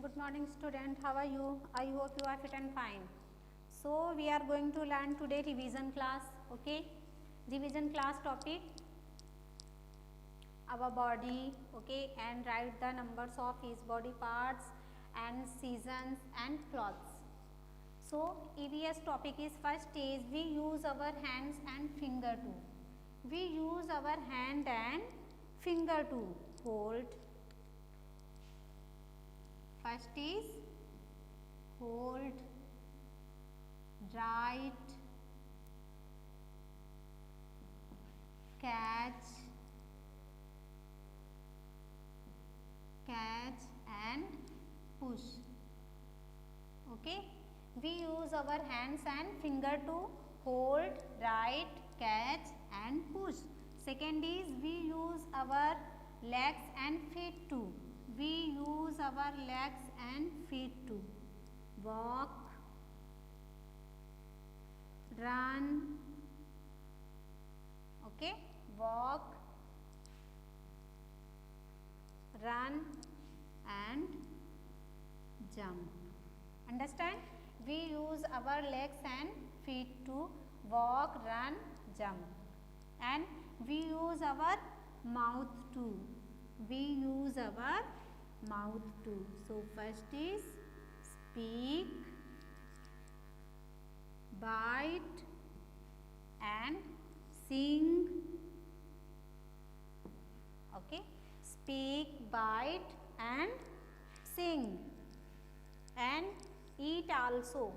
Good morning student, how are you? I hope you are fit and fine. So we are going to learn today revision class, okay? Revision class topic, our body, okay, and write the numbers of his body parts and seasons and clothes. So EVS topic is first is we use our hands and finger to. We use our hand and finger to hold. First is hold, write, catch and push. Okay, we use our hands and finger to hold, write, catch and push. Second is we use our legs and feet to. We use our legs and feet to walk, run, okay, walk, run and jump. Understand? We use our legs and feet to walk, run, jump, and we use our mouth too. We use our mouth too. So first is speak, bite and sing. Okay, speak, bite and sing, and eat also.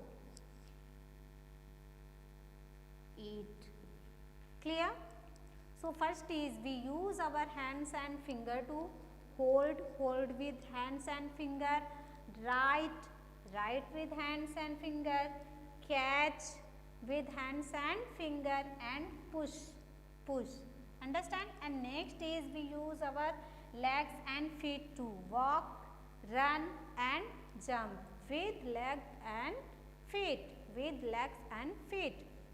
Eat. Clear? So first is we use our hands and finger to hold with hands and finger, write with hands and finger, catch with hands and finger and push. Understand? And next is we use our legs and feet to walk, run and jump with legs and feet,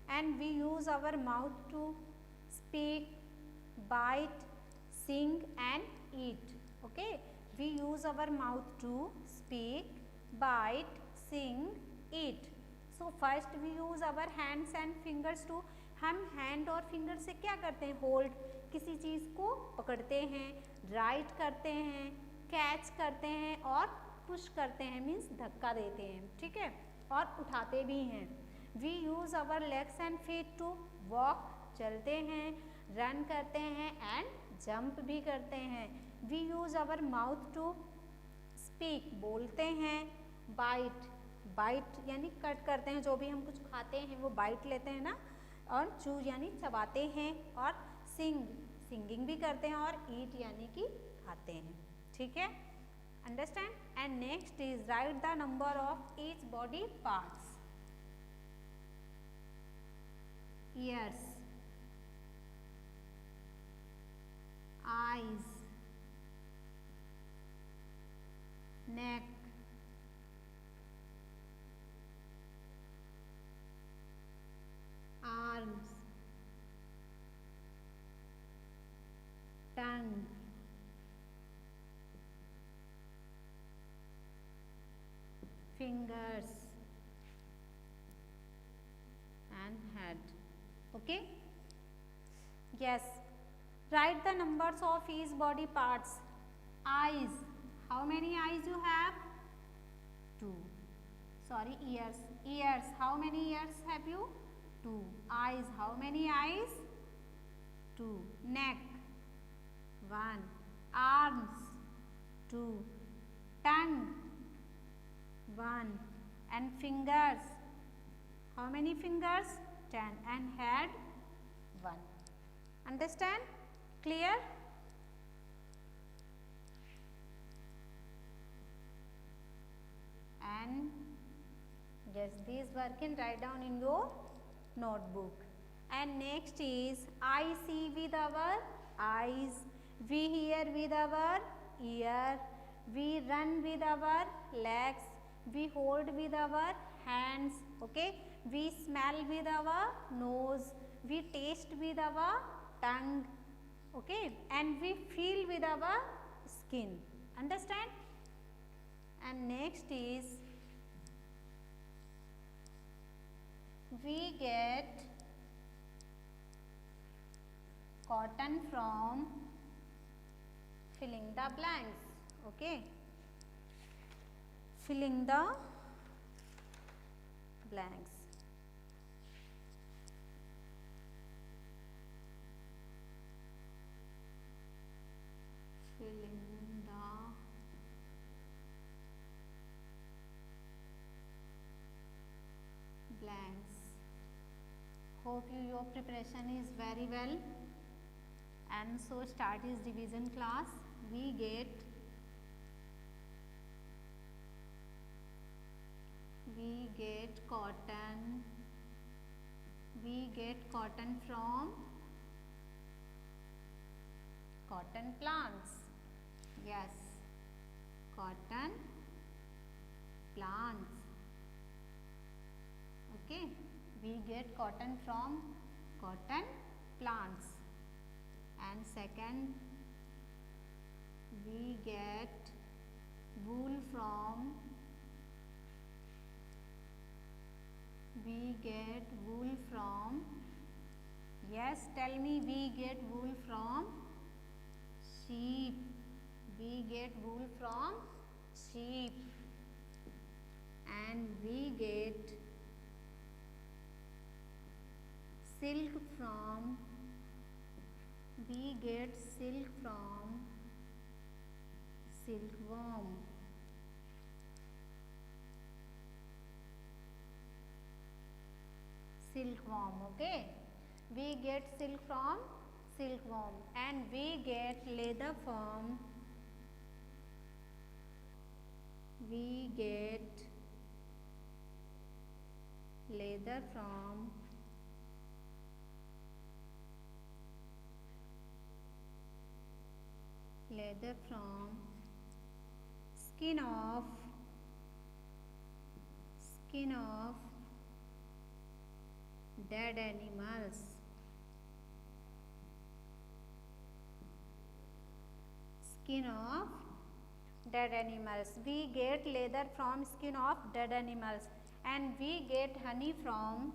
and we use our mouth to speak, bite, sing and eat. Okay, we use our mouth to speak, bite, sing, eat. So first we use our hands and fingers to. हम hand और finger से क्या करते हैं? Hold, किसी चीज़ को पकड़ते हैं, राइट करते हैं, कैच करते हैं और पुश करते हैं, मीन्स धक्का देते हैं, ठीक है, और उठाते भी हैं. We use our legs and feet to walk, चलते हैं, रन करते हैं एंड जंप भी करते हैं. We use our mouth to speak, बोलते हैं, बाइट यानी कट करते हैं, जो भी हम कुछ खाते हैं वो बाइट लेते हैं ना, और चू यानी चबाते हैं, और सिंगिंग भी करते हैं, और ईट यानी कि खाते हैं. ठीक है, understand. And next is right the number of each body parts. Years, eyes, neck, arms, tongue, fingers and head. Okay, yes. Write the numbers of each body parts. Eyes, how many eyes you have? 2. Sorry, ears, how many ears have you? 2. Eyes, how many eyes? 2. Neck, 1. Arms, 2. Tongue, 1. And fingers, how many fingers? 10. And head, 1. Understand? Clear? And yes, these work can write down in your notebook. And next is I see with our eyes, we hear with our ear, we run with our legs, we hold with our hands, okay, we smell with our nose, we taste with our tongue, okay, and we feel with our skin. Understand? And next is we get cotton from filling the blanks. Okay, filling the blanks. Filling the blanks. Hope your preparation is very well. And so start is division class. We get cotton. We get cotton from cotton plants. Yes, cotton plants. Okay, we get cotton from cotton plants. And second, we get wool from yes, tell me, we get wool from sheep. We get wool from sheep. And we get silk from silkworm. Okay, we get silk from silkworm. And we get leather from skin of dead animals. We get leather from skin of dead animals. And we get honey from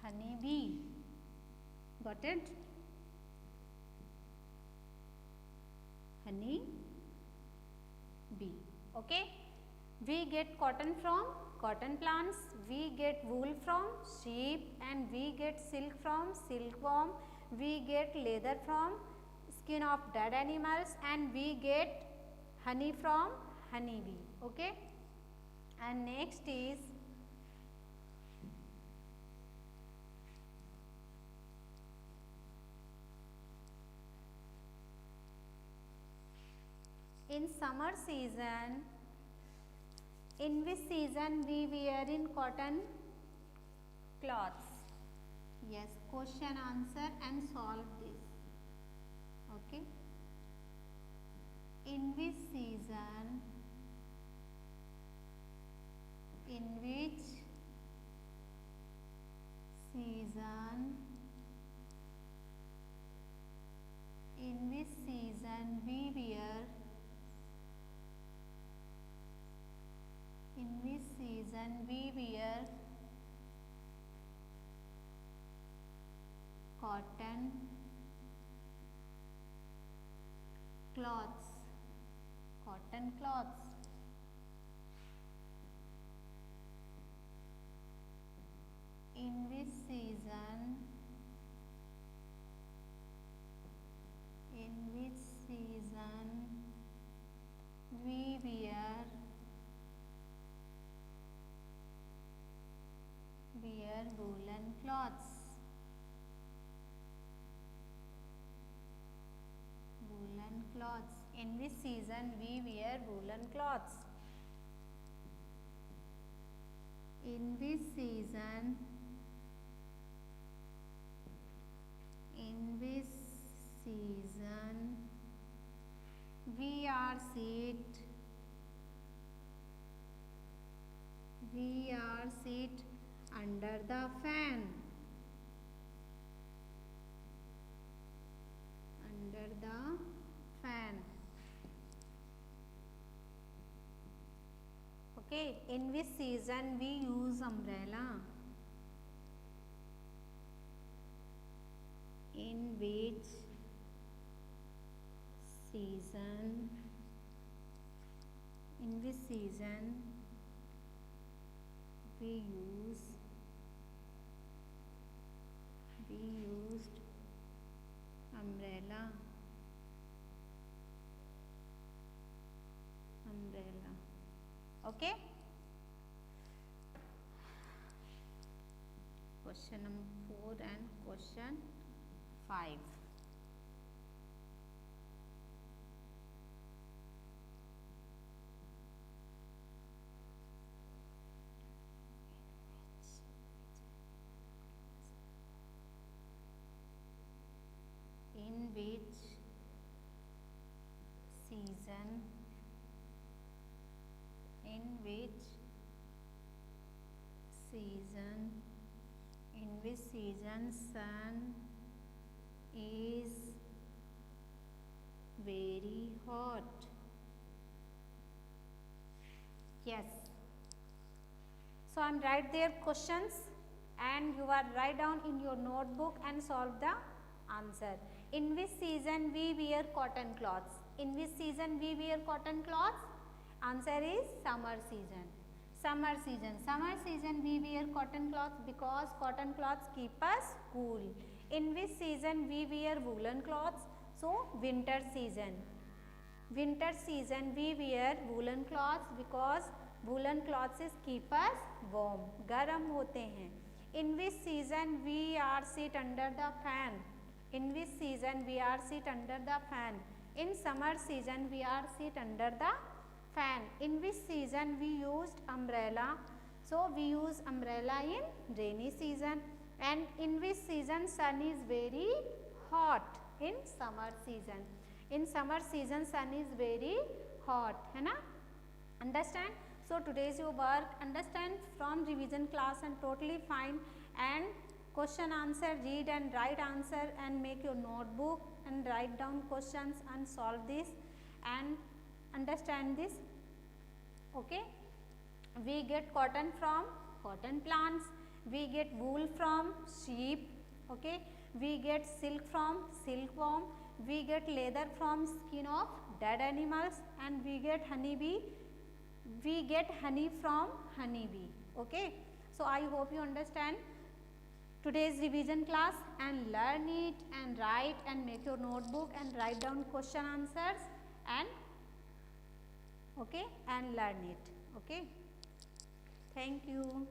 honeybee. Got it? Honey bee. Okay, we get cotton from cotton plants, we get wool from sheep, and we get silk from silkworm, we get leather from skin of dead animals, and we get honey from honeybee. Okay, and next is in summer season, in which season we wear in cotton cloths? Yes, question, answer and solve this. Okay, in which season, we wear cotton cloths. In which season we wear woolen cloths. In which season we wear woolen cloths? In which season we are sit are sit under the fan. Under the fan. Okay, in which season we use umbrella? In which season? In which season we used umbrella? Okay. Question number 4 and question 5. In which season? In which season? In which season sun is very hot? Yes. So I am write their questions and you are write down in your notebook and solve the answer. In which season we wear cotton cloths? In which season we wear cotton cloths? Answer is summer season. Summer season. Summer season we wear cotton cloths because cotton cloths keep us cool. In which season we wear woolen cloths? So winter season. Winter season we wear woolen cloths because woolen cloths is keep us warm. गर्म होते हैं. In which season we are sit under the fan? In which season we are sit under the fan? In summer season we are sit under the fan. In which season we used umbrella? So we use umbrella in rainy season. And in which season sun is very hot? In summer season. In summer season sun is very hot, है ना? Understand? So today's your work. Understand from revision class and totally fine. And question answer, read and write answer and make your notebook and write down questions and solve this and understand this. Okay, we get cotton from cotton plants, we get wool from sheep. Okay, we get silk from silkworm, we get leather from skin of dead animals, and we get honeybee, we get honey from honeybee. Okay, so I hope you understand today's revision class and learn it and write and make your notebook and write down question answers and okay and learn it. Okay, thank you.